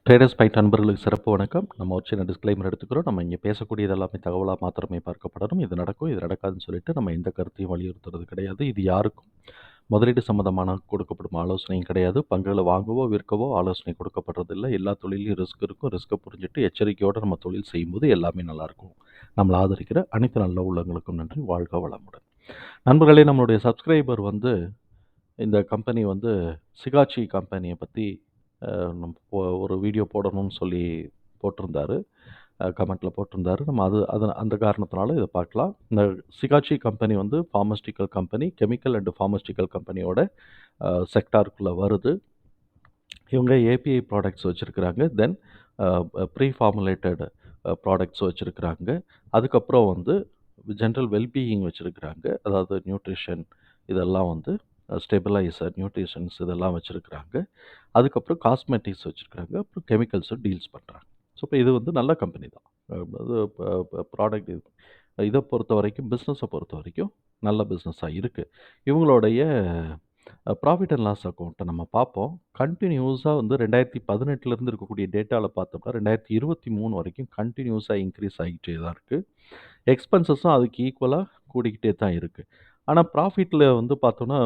Traders byte நண்பர்களுக்கு சிறப்பு வணக்கம். நம்ம ஒரு சின்ன டிஸ்க்ளைமர் எடுத்துக்கிறோம். நம்ம இங்கே பேசக்கூடியது எல்லாமே தகவலா மாத்திரமே பார்க்கப்படணும். இது நடக்கும், இது நடக்காதுன்னு சொல்லிட்டு நம்ம எந்த கருத்தையும் வலியுறுத்துறது கிடையாது. இது யாருக்கும் முதலீடு சம்மந்தமான கொடுக்கப்படும் ஆலோசனையும் கிடையாது. பங்குகளை வாங்கவோ, விற்கவோ ஆலோசனை கொடுக்கப்படுறதில்ல. எல்லா தொழிலையும் ரிஸ்க் இருக்கும். ரிஸ்க்கை புரிஞ்சுட்டு எச்சரிக்கையோடு நம்ம தொழில் செய்யும்போது எல்லாமே நல்லாயிருக்கும். நம்மளை ஆதரிக்கிற அனைத்து நல்ல உள்ளங்களுக்கும் நன்றி. வாழ்க வளமுடன். நண்பர்களே, நம்மளுடைய சப்ஸ்கிரைபர் இந்த கம்பெனி சிகாச்சி கம்பெனியை பற்றி ஒரு வீடியோ போடணும்னு சொல்லி போட்டிருந்தாரு. கமெண்ட்டில் போட்டிருந்தாரு. நம்ம அந்த காரணத்தினால இதை பார்க்கலாம். இந்த Sigachi company pharmaceutical company, chemical and pharmaceutical கம்பெனியோட செக்டாருக்குள்ளே வருது. இவங்க ஏபிஐ ப்ராடக்ட்ஸ் வச்சுருக்கிறாங்க. தென் ப்ரீ ஃபார்முலேட்டட் ப்ராடக்ட்ஸ் வச்சுருக்கிறாங்க. அதுக்கப்புறம் ஜென்ரல் வெல்பீயிங் வச்சுருக்கிறாங்க. அதாவது நியூட்ரிஷன் இதெல்லாம் ஸ்டெபிலைசர், நியூட்ரிஷன்ஸ் இதெல்லாம் வச்சுருக்கிறாங்க. அதுக்கப்புறம் காஸ்மெட்டிக்ஸ் வச்சுருக்கிறாங்க. அப்புறம் கெமிக்கல்ஸும் டீல்ஸ் பண்ணுறாங்க. ஸோ இப்போ இது நல்ல கம்பெனி தான். அது ப்ராடக்ட் இதை பொறுத்த வரைக்கும், பிஸ்னஸை பொறுத்த வரைக்கும் நல்ல பிஸ்னஸாக இருக்குது. இவங்களுடைய ப்ராஃபிட் அண்ட் லாஸ் அக்கௌண்ட்டை நம்ம பார்ப்போம். கண்டினியூஸாக 2018 இருக்கக்கூடிய டேட்டாவில் பார்த்தோம்னா 2023 வரைக்கும் கண்டினியூஸாக இன்க்ரீஸ் ஆகிட்டே தான் இருக்குது. எக்ஸ்பென்சஸும் அதுக்கு ஈக்குவலாக கூடிக்கிட்டே தான் இருக்குது. ஆனால் ப்ராஃபிட்டில் பார்த்தோம்னா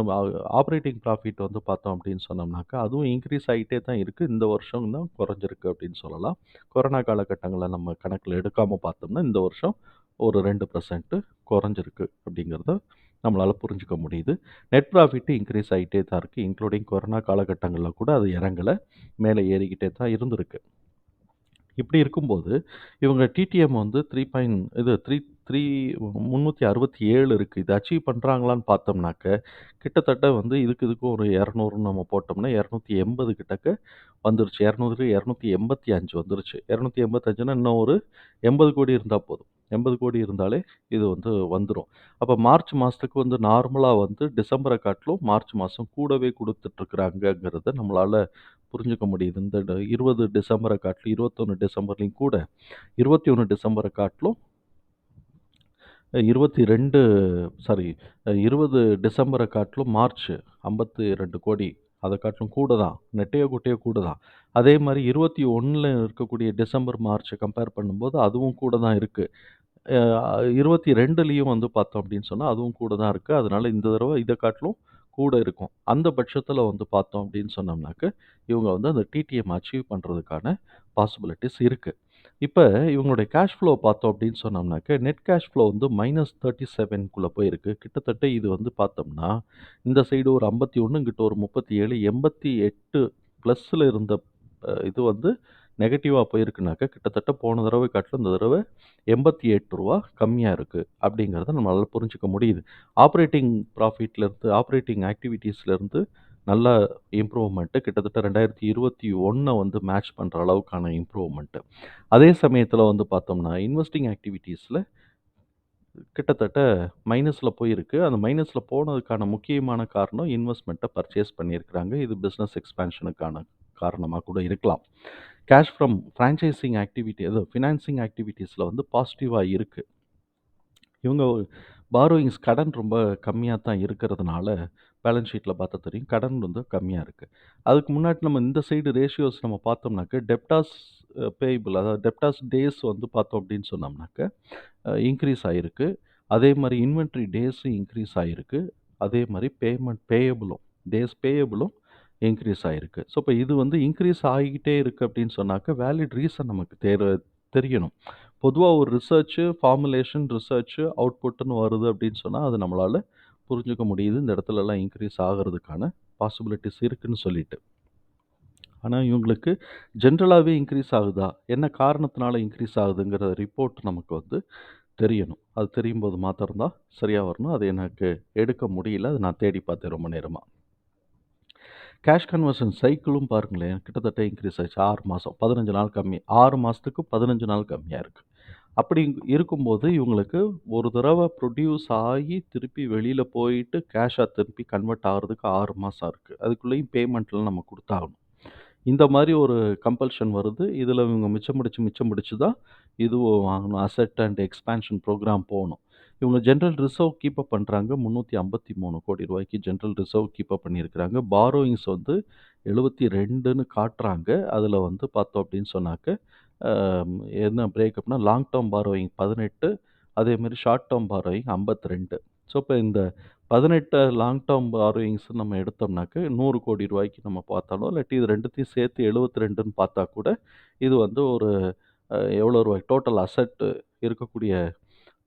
ஆப்ரேட்டிங் ப்ராஃபிட் பார்த்தோம் அப்படின்னு சொன்னோம்னாக்கா அதுவும் இன்க்ரீஸ் ஆகிட்டே தான் இருக்குது. இந்த வருஷம் தான் குறைஞ்சிருக்கு அப்படின்னு சொல்லலாம். கொரோனா காலகட்டங்களை நம்ம கணக்கில் எடுக்காமல் பார்த்தோம்னா இந்த வருஷம் ஒரு 2% குறைஞ்சிருக்கு அப்படிங்கிறத நம்மளால் புரிஞ்சுக்க முடியுது. நெட் ப்ராஃபிட்டு இன்க்ரீஸ் ஆகிட்டே தான் இருக்குது. இன்க்ளூடிங் கொரோனா காலகட்டங்களில் கூட அது இறங்கலை, மேலே ஏறிக்கிட்டே தான் இருந்திருக்கு. இப்படி இருக்கும்போது இவங்க டிடிஎம் 367 இருக்குது. இதை அச்சீவ் பண்ணுறாங்களான்னு பார்த்தோம்னாக்க கிட்டத்தட்ட இதுக்கும் ஒரு 200 நம்ம போட்டோம்னா 280 கிட்டக்க வந்துருச்சு. 200 285 வந்துருச்சு. 285னா இன்னும் ஒரு 80 கோடி இருந்தால் போதும். 80 கோடி இருந்தாலே இது வந்துடும். அப்போ மார்ச் மாதத்துக்கு நார்மலாக டிசம்பரை காட்டிலும் மார்ச் மாதம் கூடவே கொடுத்துட்ருக்குறாங்கங்கிறத நம்மளால் புரிஞ்சுக்க முடியுது. இந்த 20 டிசம்பரை காட்டிலும் 21 டிசம்பர்லேயும் கூட 21 டிசம்பரை காட்டிலும் 20 டிசம்பரை காட்டிலும் மார்ச் 52 கோடி அதை காட்டிலும் கூட தான். நெட்டையோ குட்டையோ கூட தான். அதே மாதிரி 21 இருக்கக்கூடிய டிசம்பர் மார்ச்சை கம்பேர் பண்ணும்போது அதுவும் கூட தான் இருக்குது. 22லேயும் பார்த்தோம் அப்படின்னு சொன்னால் அதுவும் கூட தான் இருக்குது. அதனால் இந்த தடவை இதை காட்டிலும் கூட இருக்கும். அந்த பட்சத்தில் பார்த்தோம் அப்படின்னு சொன்னோம்னாக்க இவங்க அந்த டிடிஎம் அச்சீவ் பண்ணுறதுக்கான பாசிபிலிட்டிஸ் இருக்குது. இப்போ இவங்களுடைய கேஷ் ஃப்ளோ பார்த்தோம் அப்படின்னு சொன்னோம்னாக்க நெட் கேஷ் ஃப்ளோ -37க்குள்ளே போயிருக்கு. கிட்டத்தட்ட இது பார்த்தோம்னா இந்த சைடு ஒரு 51, இங்கிட்ட ஒரு 37, 88 ப்ளஸில் இருந்த இது நெகட்டிவாக போயிருக்குனாக்க கிட்டத்தட்ட போன தடவை காட்டிலும் இந்த தடவை ரூ. 88 கம்மியாக இருக்குது அப்படிங்கிறத நம்மளால் புரிஞ்சுக்க முடியுது. ஆப்ரேட்டிங் ப்ராஃபிட்லேருந்து, ஆப்ரேட்டிங் ஆக்டிவிட்டீஸ்லேருந்து நல்ல இம்ப்ரூவ்மெண்ட்டு. கிட்டத்தட்ட 2021 மேட்ச் பண்ணுற அளவுக்கான இம்ப்ரூவ்மெண்ட்டு. அதே சமயத்தில் பார்த்தோம்னா இன்வெஸ்டிங் ஆக்டிவிட்டீஸில் கிட்டத்தட்ட மைனஸில் போயிருக்கு. அந்த மைனஸில் போனதுக்கான முக்கியமான காரணம் இன்வெஸ்ட்மெண்ட்டை பர்ச்சேஸ் பண்ணியிருக்கிறாங்க. இது பிஸ்னஸ் எக்ஸ்பேன்ஷனுக்கான காரணமாக கூட இருக்கலாம். கேஷ் ஃப்ரம் ஃப்ரான்ச்சைசிங் ஆக்டிவிட்டி, அதாவது ஃபினான்சிங் ஆக்டிவிட்டீஸில் பாசிட்டிவாக இருக்குது. இவங்க பாரோயிங்ஸ் கடன் ரொம்ப கம்மியாக தான் இருக்கிறதுனால பேலன்ஸ் ஷீட்டில் பார்த்தா தெரியும் கடன் கம்மியாக இருக்குது. அதுக்கு முன்னாடி நம்ம இந்த சைடு ரேஷியோஸ் நம்ம பார்த்தோம்னாக்க டெப்டாஸ் பேயபிள், அதாவது டெப்டாஸ் டேஸ் பார்த்தோம் அப்படின்னு சொன்னோம்னாக்க இன்க்ரீஸ் ஆகிருக்கு. அதே மாதிரி இன்வென்ட்ரி டேஸும் இன்க்ரீஸ் ஆகிருக்கு. அதே மாதிரி பேயபிளும் டேஸ் பேயபிளும் இன்க்ரீஸ் ஆகிருக்கு. ஸோ இப்போ இது இன்க்ரீஸ் ஆகிக்கிட்டே இருக்குது அப்படின்னு சொன்னாக்க வேலிட் ரீசன் நமக்கு தெரியணும். பொதுவாக ஒரு ஃபார்முலேஷன் ரிசர்ச்சு அவுட்புட்டுன்னு வருது அப்படின்னு சொன்னால் அது நம்மளால் புரிஞ்சுக்க முடியுது. இந்த இடத்துலலாம் இன்க்ரீஸ் ஆகிறதுக்கான பாசிபிலிட்டிஸ் இருக்குதுன்னு சொல்லிட்டு. ஆனால் இவங்களுக்கு ஜென்ரலாகவே இன்க்ரீஸ் ஆகுதா, என்ன காரணத்தினால இன்க்ரீஸ் ஆகுதுங்கிற ரிப்போர்ட் நமக்கு தெரியணும். அது தெரியும் போது மாத்திரம்தான் சரியாக வரணும். அது எனக்கு எடுக்க முடியல. அது நான் தேடி பார்த்தேன் ரொம்ப நேரமாக. கேஷ் கன்வர்ஷன் சைக்கிளும் பாருங்களேன், கிட்டத்தட்ட இன்க்ரீஸ் ஆச்சு. 6 மாதம் 15 நாள் கம்மி. 6 மாதத்துக்கு 15 நாள் கம்மியாக இருக்குது. அப்படி இருக்கும்போது இவங்களுக்கு ஒரு தடவை ப்ரொடியூஸ் ஆகி திருப்பி வெளியில் போயிட்டு கேஷாக திருப்பி கன்வெர்ட் ஆகிறதுக்கு 6 மாதம் இருக்குது. அதுக்குள்ளேயும் பேமெண்ட்லாம் நம்ம கொடுத்தாகணும். இந்த மாதிரி ஒரு கம்பல்ஷன் வருது. இதில் இவங்க மிச்சம் பிடிச்சு தான் இதுவும் வாங்கணும். அசெட் அண்ட் எக்ஸ்பேன்ஷன் ப்ரோக்ராம் போகணும். இவங்க ஜெனரல் ரிசர்வ் கீப் அப் பண்றாங்க. ரூ. 353 கோடி ரூபாய்க்கு ஜெனரல் ரிசர்வ் கீப் அப் பண்ணியிருக்கிறாங்க. பாரோயிங்ஸ் வந்து 72ன்னு காட்டுறாங்க. அதில வந்து பார்த்தோம் அப்படின்னு சொன்னாக்க, அ என்ன பிரேக்கப்னா லாங் டெர்ம் பாரோயிங் 18, அதேமாரி ஷார்ட் டெர்ம் பாரோயிங் 52. ஸோ, இப்ப இந்த 18 லாங் டெர்ம் பாரோயிங்ஸ் நம்ம எடுத்தோம்னாக்க, ரூ. 100 கோடி ரூபாய்க்கு நம்ம பார்த்தாலும், இல்லாட்டி இது 2த்தையும் சேர்த்து 72ன்னு பார்த்தா கூட, இது வந்து ஒரு எவ்வளோ ரூபாய் டோட்டல் அசெட் இருக்கக்கூடிய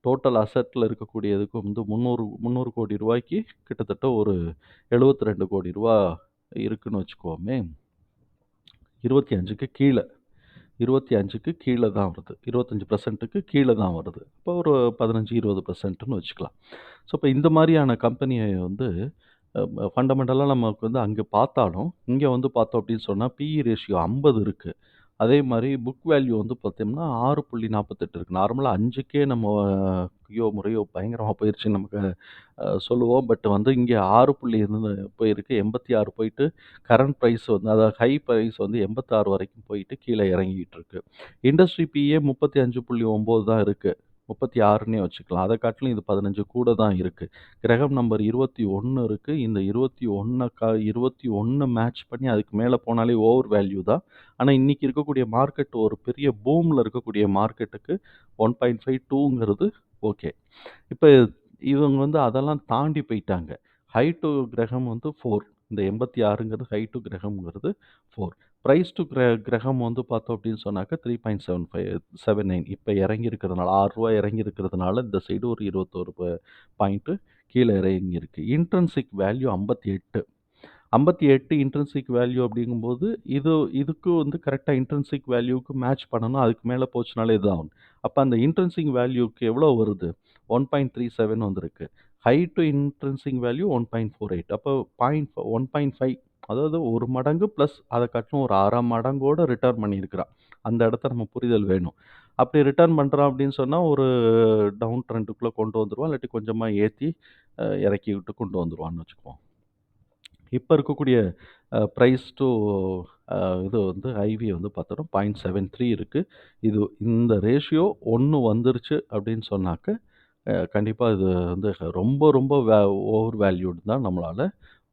டோட்டல் அசெட்ல இருக்கக்கூடியதுக்கு வந்து 300 கோடி ரூபாய்க்கு கிட்டத்தட்ட ஒரு ரூ. 72 கோடி இருக்குன்னு வச்சுக்குவோமே. 25க்கு கீழ 25க்கு கீழ தான் வருது. 25%க்கு கீழ தான் வருது. இப்போ ஒரு 15, 20%ன்னு வச்சுக்கலாம். ஸோ, இப்ப இந்த மாரியான கம்பெனிய வந்து ஃபண்டமெண்டலா நமக்கு வந்து அங்க பார்த்தாலும், இங்க வந்து பார்த்தோம் அப்படின்னு சொன்னா, பிஇ ரேஷியோ 50 இருக்கு. அதே மாரி புக் வேல்யூ வந்து பார்த்தீங்கன்னா, 6.48 இருக்கு. நார்மலா 5க்கே நம்ம ஐயோ! முறையோ பயங்கரமா போயிருச்சுன்னு நமக்கு சொல்லுவோம். பட் வந்து இங்க 6 போயிருக்கு. 86 போயிட்டு கரண்ட் பிரைஸ் வந்து அதாவது ஹை பிரைஸ் வந்து 86 வரைக்கும் போயிட்டு கீழ இறங்கிட்டு இருக்கு. இண்டஸ்ட்ரி பிஏ 35.9 தான் இருக்கு. 36ன்னே வச்சுக்கலாம். அத காட்டிலும் இது 15 கூட தான் இருக்கு. கிரகம் நம்பர் 21 இருக்கு. இந்த 21 மேட்ச் பண்ணி அதுக்கு மேல போனாலே ஓவர் வேல்யூ தான். ஆனா, இன்னைக்கு இருக்கக்கூடிய மார்க்கெட் ஒரு பெரிய பூம்ல இருக்கக்கூடிய மார்க்கெட்டுக்கு 1.5, 2ங்கிறது ஓகே. இப்ப இவங்க வந்து அதெல்லாம் தாண்டி போயிட்டாங்க. ஹை டூ கிரகம் வந்து 4. இந்த 86ங்கிறது ஹை டூ கிரகம்ங்கிறது 4. பிரைஸ் டூ கிரகம் வந்து பார்த்தோம் அப்படின்னு சொன்னாக்கா 3.75 இப்ப இறங்கி இருக்கிறதுனால ரூ. 6 இறங்கி இருக்கிறதுனால இந்த சைடு ஒரு 21 பாயிண்ட் கீழ இறங்கியிருக்கு. Intrinsic value 58. 58 இன்ட்ரின்சிக் வேல்யூ அப்படிங்கும்போது, இதுக்கு வந்து கரெக்ட்டா இன்ட்ரின்சிக் வேல்யூக்கு மேட்ச் பண்ணணும். அதுக்கு மேல போச்சுனாலே இதாகும். அப்ப அந்த இன்ட்ரின்சிக் வேல்யூக்கு எவ்வளோ வருது? 1.37 வந்திருக்கு. ஹை டூ இன்ட்ரின்சிக் வேல்யூ 1.48. அப்போ 1.5 அதாவது 1 மடங்கு பிளஸ் அத காட்டிலும் ஒரு 1/2 மடங்கோட ரிட்டர்ன் பண்ணியிருக்கிறான். அந்த இடத்த நம்ம புரிதல் வேணும். அப்படி ரிட்டர்ன் பண்றான் அப்படின்னு சொன்னா, ஒரு டவுன் ட்ரெண்டுக்குள்ள கொண்டு வந்துருவான். இல்லாட்டி கொஞ்சமா ஏத்தி இறக்கி விட்டு கொண்டு வந்துருவான்னு வச்சுக்குவோம். இப்ப இருக்கக்கூடிய பிரைஸ் டூ அ இது வந்து ஐவி வந்து பார்த்தோம்னா 0.73 இருக்கு. இது இந்த ரேஷியோ 1 வந்துருச்சு அப்படின்னு சொன்னாக்க, கண்டிப்பா இது வந்து ரொம்ப ரொம்ப ஓவர் வேல்யூடு தான் நம்மளால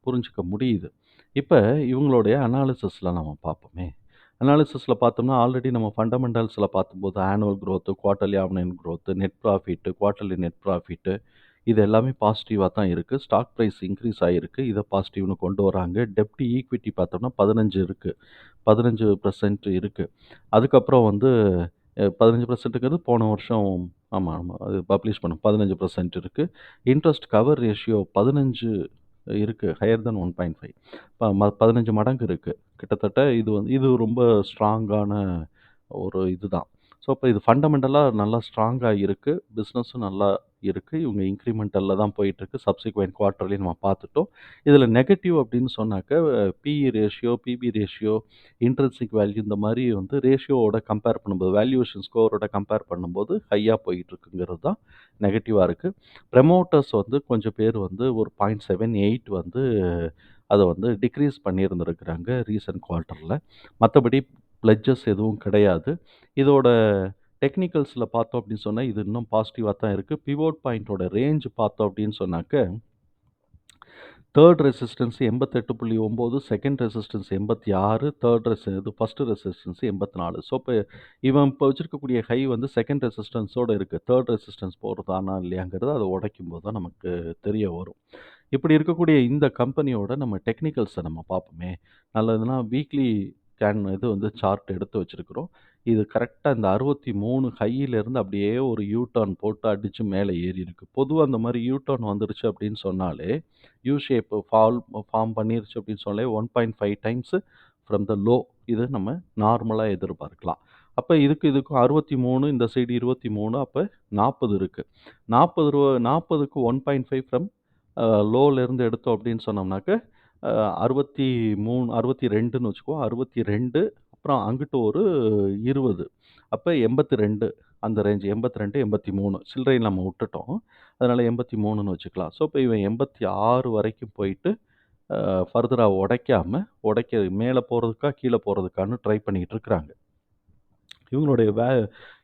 புரிஞ்சுக்க முடியுது. இப்ப இவங்களுடைய அனாலிசிஸ்ல நம்ம பார்ப்போமே. அனாலிசிஸ்ல பார்த்தோம்னா, ஆல்ரெடி நம்ம ஃபண்டமெண்டல்ஸ்ல பார்த்தபோது annual growth, quarterly average growth, net profit, quarterly net profit இது எல்லாமே பாசிட்டிவா தான் இருக்கு. ஸ்டாக் பிரைஸ் இன்கிரீஸ் ஆயிருக்கு. இத பாசிட்டிவ்னு கொண்டு வராங்க. டெப்ட் ஈக்விட்டி பார்த்தோம்னா 15 இருக்கு. 15% இருக்கு. அதுக்கப்புறம் வந்து 15%ங்கிறது போன வருஷம் ஆமா, ஆமா. அது பப்ளிஷ் பண்ணோம். 15% இருக்கு. இன்ட்ரஸ்ட் கவர் ரேஷியோ 15 இருக்கு. ஹையர் தென் 1.5 15 மடங்கு இருக்கு. கிட்டத்தட்ட இது ரொம்ப ஸ்ட்ராங்கான ஒரு இதுதான். ஸோ, அப்ப இது ஃபண்டமெண்டலா நல்லா ஸ்ட்ராங்கா இருக்கு. பிசினஸும் நல்லா இருக்கு. இவங்க இன்கிரிமெண்டல்ல தான் போயிட்டுருக்கு. சப்சிக்வெண்ட் குவார்ட்டர்லி நம்ம பார்த்துட்டோம். இதில நெகட்டிவ் அப்படின்னு சொன்னாக்க BE ratio, BP ratio, intrinsic value இந்த மாரி வந்து ரேஷியோவோட கம்பேர் பண்ணும்போது, வேல்யூவேஷன் ஸ்கோரோட கம்பேர் பண்ணும்போது ஹையா போயிட்டுருக்குங்கிறது தான் நெகட்டிவா இருக்கு. ப்ரமோட்டர்ஸ் வந்து கொஞ்சம் பேர் வந்து ஒரு 0.78 வந்து அத வந்து டிக்ரீஸ் பண்ணியிருந்திருக்கிறாங்க ரீசென்ட் குவார்ட்டர்ல. மத்தபடி பிளெட்ஜஸ் எதுவும் கிடையாது. இதோட டெக்னிக்கல்ஸ்ல பார்த்தோம் அப்படின்னு சொன்னா, இது இன்னும் பாசிட்டிவா தான் இருக்கு. பிவோட் பாயிண்டோட ரேஞ்ச் பார்த்தோம் அப்படின்னு சொன்னாக்க, 3 resistance 88.9, second resistance 86, first resistance 84. So, இவன் இப்ப வச்சிருக்கக்கூடிய ஹை வந்து செகண்ட் ரெசிஸ்டன்ஸோட இருக்கு. 3 ரெசிஸ்டன்ஸ் போறதானா இல்லையாங்கிறது அத உடைக்கும்போது தான் நமக்கு தெரிய வரும். இப்படி இருக்கக்கூடிய இந்த கம்பெனியோட நம்ம டெக்னிக்கல்ஸ நம்ம பார்ப்போமே. நல்லதுன்னா வீக்லி இது வந்து சார்ட் எடுத்து வச்சிருக்கிறோம். இது கரெக்ட்டா இந்த 63 ஹையிலேருந்து அப்படியே ஒரு யூ டர்ன் போட்டு அடிச்சு மேல ஏறியிருக்கு. பொதுவா அந்த மாரி யூ டர்ன் வந்துருச்சு அப்படின்னு சொன்னாலே, யூ ஷேப் ஃபார்ம் பண்ணிருச்சு அப்படின்னு சொன்னாலே 1.5 டைம்ஸ் ஃப்ரம் த லோ இது நம்ம நார்மலா எதிர்பார்க்கலாம். அப்ப இதுக்கும் 63 இந்த சைடு 23 அப்ப 40 இருக்கு. 40க்கு 1.5 ஃப்ரம் லோலேருந்து எடுத்தோம் அப்படின்னு சொன்னோம்னாக்க, 63 62ன்னு வச்சுக்குவோம். 62 அப்புறம் அங்கிட்டு ஒரு 20 அப்ப 82 அந்த ரேஞ்ச் 82, 83 சில்லறைய நம்ம விட்டுட்டோம். அதனால 83ன்னு வச்சுக்கலாம். ஸோ, இப்ப இவன் 86 வரைக்கும் போயிட்டு, ஃபர்தரா மேல போறதுக்கா, கீழ போறதுக்கான்னு ட்ரை பண்ணிட்டு இருக்கிறாங்க. இவங்களுடைய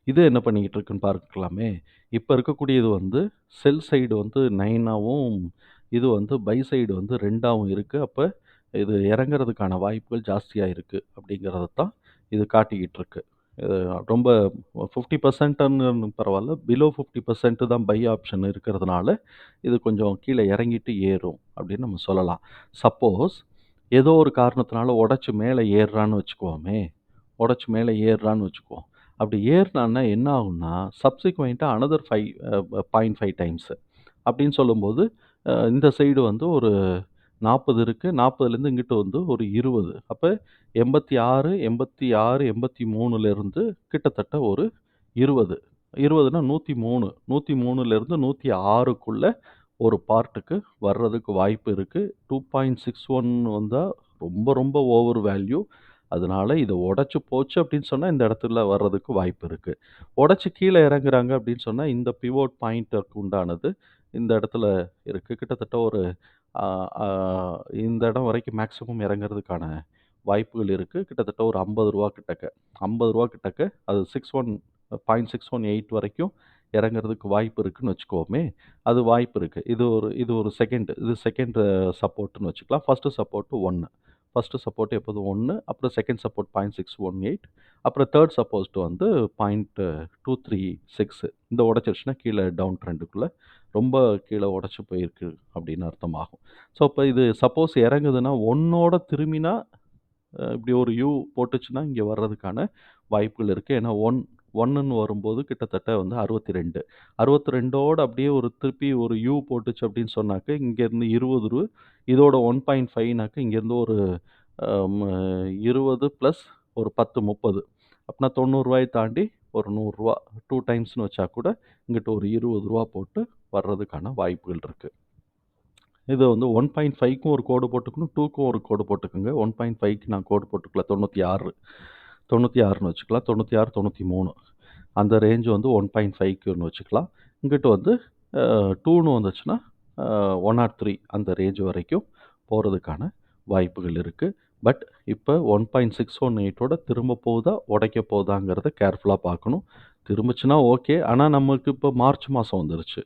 இது என்ன பண்ணிக்கிட்டு இருக்குன்னு பார்க்கலாமே. இப்ப இருக்கக்கூடியது வந்து செல் சைடு வந்து 9ஆவும், இது வந்து பை சைடு வந்து 2ஆவும் இருக்கு. அப்ப இது இறங்குறதுக்கான வாய்ப்புகள் ஜாஸ்தியா இருக்கு அப்படிங்கிறத தான் இது காட்டிக்கிட்டு இருக்கு. இது ரொம்ப 50%ன்னு பரவால்ல. பிலோ 50% தான் பை ஆப்ஷன் இருக்கிறதுனால, இது கொஞ்சம் கீழ இறங்கிட்டு ஏறும் அப்படின்னு நம்ம சொல்லலாம். சப்போஸ் ஏதோ ஒரு காரணத்தினால உடைச்சு மேல ஏறுறான்னு வச்சுக்குவோமே, உடைச்சு மேல ஏறுறான்னு வச்சுக்குவோம். அப்படி ஏறுனான்னா என்ன ஆகும்னா, சப்சிக்வென்ட்டா அனதர் 5 0.5 டைம்ஸ் அப்படின்னு சொல்லும்போது, இந்த சைடு வந்து ஒரு 40 இருக்கு. 40லேருந்து இங்கிட்டு வந்து ஒரு 20. அப்ப 86, 86, 83லேருந்து கிட்டத்தட்ட ஒரு 20. 20ன்னா 103. 103லேருந்து 106க்குள்ள ஒரு பார்ட்டுக்கு வர்றதுக்கு வாய்ப்பு இருக்கு. 2.61 வந்தா ரொம்ப ரொம்ப ஓவர் வேல்யூ. அதனால இத உடைச்சு போச்சு அப்படின்னு சொன்னா, இந்த இடத்துல வர்றதுக்கு வாய்ப்பு இருக்கு. உடைச்சு கீழ இறங்குறாங்க அப்படின்னு சொன்னா, இந்த பிவோட் பாயிண்ட்டுக்கு உண்டானது இந்த இடத்துல இருக்கு. கிட்டத்தட்ட ஒரு அ அ இந்த இடம் வரைக்கும் மேக்ஸிமம் இறங்குறதுக்கான வாய்ப்புகள் இருக்கு. கிட்டத்தட்ட ஒரு ரூ. 50 கிட்டக்க. ரூ. 50 கிட்டக்க அது 0.618 வரைக்கும் இறங்குறதுக்கு வாய்ப்பு இருக்குன்னு வச்சுக்குவோமே. அது வாய்ப்பு இருக்கு. இது ஒரு செகண்ட் செகண்ட் சப்போர்ட்ன்னு வச்சுக்கலாம். First support 1. ஃபர்ஸ்ட் சப்போர்ட் எப்போதும் 1. அப்புறம் செகண்ட் சப்போர்ட் 0.618. அப்புறம் தேர்ட் சப்போர்ட் வந்து 0.236. இந்த உடைச்சிருச்சுன்னா கீழ டவுன் ட்ரெண்டுக்குள்ள ரொம்ப கீழ உடைச்சு போயிருக்கு அப்படின்னு அர்த்தமாகும். ஸோ, அப்ப இது சப்போஸ் இறங்குதுன்னா 1ஓட திரும்பினா இப்படி ஒரு யூ போட்டுச்சுன்னா, இங்க வர்றதுக்கான வாய்ப்புகள் இருக்கு. ஏன்னா 1ன்னு வரும்போது கிட்டத்தட்ட வந்து 62. 62ஓட அப்படியே ஒரு திருப்பி ஒரு யூ போட்டுச்சு அப்படின்னு சொன்னாக்க, இங்கேருந்து 20 இதோட 1.5னாக்க இங்கேருந்து ஒரு ம 20 ப்ளஸ் ஒரு 10 30. அப்பனா ரூ. 90 தாண்டி ஒரு ரூ. 100 2 டைம்ஸ்ன்னு வச்சா கூட, இங்கிட்டு ஒரு ரூ. 20 போட்டு வர்றதுக்கான வாய்ப்புகள் இருக்கு. இது வந்து 1.5க்கும் ஒரு கோடு போட்டுக்கணும். 2க்கும் ஒரு கோடு போட்டுக்கங்க. 1.5க்கு நான் கோடு போட்டுக்கல. 96 96ன்னு வச்சுக்கலாம். 96, 93 அந்த ரேஞ்ச் வந்து 1.5க்குன்னு வச்சுக்கலாம். இங்கிட்டு வந்து 2ன்னு வந்துச்சுன்னா, 103 அந்த ரேஞ்ச் வரைக்கும் போறதுக்கான வாய்ப்புகள் இருக்கு. பட் இப்ப 1.618ஓட திரும்ப போகுதா, உடைக்க போகுதாங்கிறத கேர்ஃபுல்லா பார்க்கணும். திரும்புச்சுன்னா ஓகே. ஆனா நமக்கு இப்ப மார்ச் மாசம் வந்துருச்சு.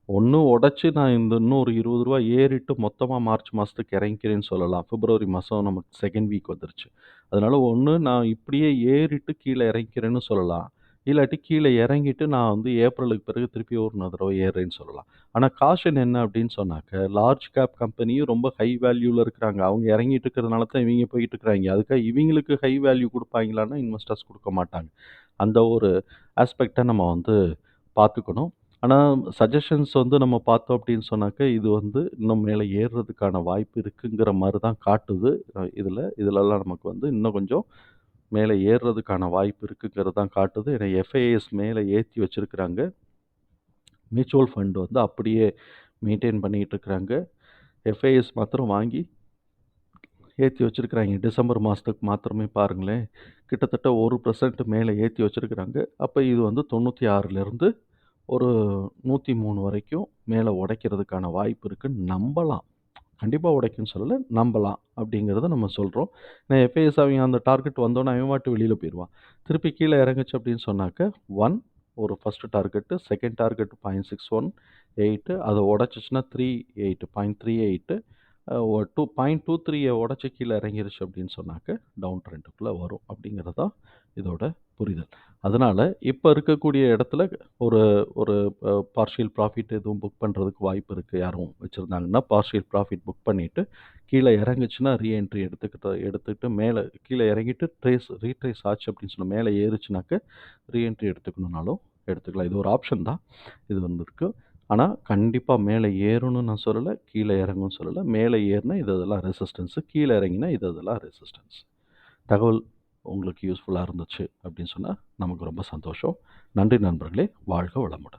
ஒண்ணு உடைச்சு நான் இந்த இன்னும் ஒரு ரூ. 20 ஏறிட்டு மொத்தமா மார்ச் மாசத்துக்கு இறங்கிக்கிறேன்னு சொல்லலாம். பிப்ரவரி மாசம் நமக்கு 2ண்ட் வீக் வந்துருச்சு. அதனால ஒண்ணு நான் இப்படியே ஏறிட்டு கீழ இறங்கிக்கிறேன்னு சொல்லலாம். இல்லாட்டி கீழ இறங்கிட்டு நான் வந்து ஏப்ரலுக்கு பிறகு திருப்பி ஒரு தடவ ஏறுறேன்னு சொல்லலாம். ஆனா காஷன் என்ன அப்படின்னு சொன்னாக்க, லார்ஜ் கேப் கம்பெனியும் ரொம்ப ஹை வேல்யூல இருக்கிறாங்க. அவங்க இறங்கிட்டு இருக்கிறதுனால தான் இவங்க போயிட்டு இருக்கிறாய்ங்க. அதுக்காக இவங்களுக்கு ஹை வேல்யூ குடுப்பாய்ங்களான்னா, இன்வெஸ்டர்ஸ் குடுக்க மாட்டாங்க. அந்த ஒரு ஆஸ்பெக்ட்ட நம்ம வந்து பார்த்துக்கணும். ஆனா, சஜஷன்ஸ் வந்து நம்ம பார்த்தோம் அப்படின்னு சொன்னாக்க, இது வந்து இன்னும் மேல ஏறுறதுக்கான வாய்ப்பு இருக்குங்கிற மாரி தான் காட்டுது. இதுலலாம் நமக்கு வந்து இன்னும் கொஞ்சம் மேல ஏறுறதுக்கான வாய்ப்பு இருக்குங்கிறது தான் காட்டுது. ஏன்னா எஃப்ஐஎஸ் மேல ஏத்தி வச்சிருக்கிறாங்க. மியூச்சுவல் ஃபண்ட் வந்து அப்படியே மெயின்டெயின் பண்ணிட்டு இருக்கிறாங்க. எஃப்ஐஎஸ் மாத்திரம் வாங்கி ஏத்தி வச்சிருக்கிறாய்ங்க. டிசம்பர் மாசத்துக்கு மாத்திரமே பாருங்களேன், கிட்டத்தட்ட 1% மேல ஏத்தி வச்சிருக்கிறாங்க. அப்ப இது வந்து 96லேருந்து ஒரு 103 வரைக்கும் மேல உடைக்கிறதுக்கான வாய்ப்பு இருக்குன்னு நம்பலாம். கண்டிப்பா உடைக்கும்னு சொல்லல, நம்பலாம் அப்படிங்கிறத நம்ம சொல்றோம். ஏன்னா எஃப்ஐஎஸ் அவிங்க அந்த டார்கெட் வந்தோனே அவன் பாட்டு வெளியில போயிருவான். திருப்பி கீழ இறங்குச்சு அப்படின்னு சொன்னாக்க, 1 ஒரு ஃபர்ஸ்ட் டார்கெட்டு, செகண்ட் டார்கெட் 0.618 அத உடைச்சுச்சுன்னா 38 0.38 ஒரு 2.23 உடைச்சு கீழ இறங்கிருச்சு அப்படின்னு சொன்னாக்க, டவுன் ட்ரெண்டுக்குள்ள வரும் அப்படிங்கிறது தான் இதோட புரிதல். அதனால இப்ப இருக்கக்கூடிய இடத்துல ஒரு ஒரு பார்ஷியல் ப்ராஃபிட் எதுவும் புக் பண்றதுக்கு வாய்ப்பு இருக்கு. யாரும் வச்சிருந்தாங்கன்னா, பார்ஷியல் ப்ராஃபிட் புக் பண்ணிட்டு, கீழ இறங்குச்சுன்னா ரீஎன்ட்ரி எடுத்துட்டு மேல கீழ இறங்கிட்டு ரீட்ரேஸ் ஆச்சு அப்படின்னு சொன்னா மேல ஏறுச்சுனாக்க, ரீஎன்ட்ரி எடுத்துக்கணும்னாலும் எடுத்துக்கலாம். இது ஒரு ஆப்ஷன் தான். இது வந்து இருக்கு. ஆனா, கண்டிப்பா மேல ஏறும்னு நான் சொல்லல. கீழ இறங்கும்னு சொல்லல. மேல ஏறுனா இதெல்லாம் ரெசிஸ்டன்ஸ். கீழ இறங்கினா இதெல்லாம் ரெசிஸ்டன்ஸ். தகவல் உங்களுக்கு யூஸ்ஃபுல்லா இருந்துச்சு அப்படின்னு சொன்னா, நமக்கு ரொம்ப சந்தோஷம். நன்றி நண்பர்களே! வாழ்க வளமுடன்.